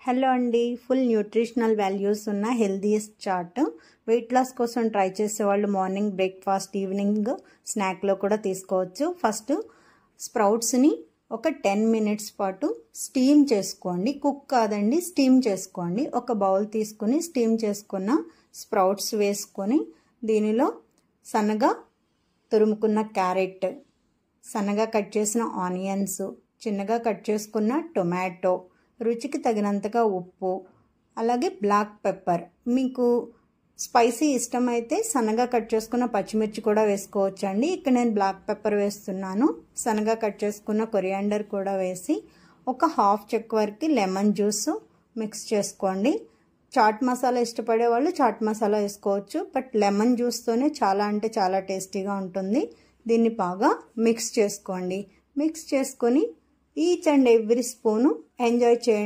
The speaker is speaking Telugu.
హలో అండి, ఫుల్ న్యూట్రిషనల్ వాల్యూస్ ఉన్న హెల్దీయెస్ట్ చాట్ వెయిట్ లాస్ కోసం ట్రై చేసేవాళ్ళు మార్నింగ్ బ్రేక్ఫాస్ట్, ఈవినింగ్ స్నాక్లో కూడా తీసుకోవచ్చు. ఫస్ట్ స్ప్రౌట్స్ని ఒక 10 మినిట్స్ పాటు స్టీమ్ చేసుకోండి. కుక్ కాదండి, స్టీమ్ చేసుకోండి. ఒక బౌల్ తీసుకుని స్టీమ్ చేసుకున్న స్ప్రౌట్స్ వేసుకొని దీనిలో సన్నగా తురుముకున్న క్యారెట్, సన్నగా కట్ చేసిన ఆనియన్స్, చిన్నగా కట్ చేసుకున్న టొమాటో, రుచికి తగినంతగా ఉప్పు, అలాగే బ్లాక్ పెప్పర్. మీకు స్పైసీ ఇష్టమైతే సన్నగా కట్ చేసుకున్న పచ్చిమిర్చి కూడా వేసుకోవచ్చండి. ఇక్కడ నేను బ్లాక్ పెప్పర్ వేస్తున్నాను. సన్నగా కట్ చేసుకున్న కొరియాండర్ కూడా వేసి ఒక హాఫ్ చెక్ వరకు లెమన్ జ్యూస్ మిక్స్ చేసుకోండి. చాట్ మసాలా ఇష్టపడే వాళ్ళు చాట్ మసాలా వేసుకోవచ్చు, బట్ లెమన్ జ్యూస్తోనే చాలా అంటే చాలా టేస్టీగా ఉంటుంది. దీన్ని బాగా మిక్స్ చేసుకోండి. మిక్స్ చేసుకొని each and every spoon enjoy చేయండి.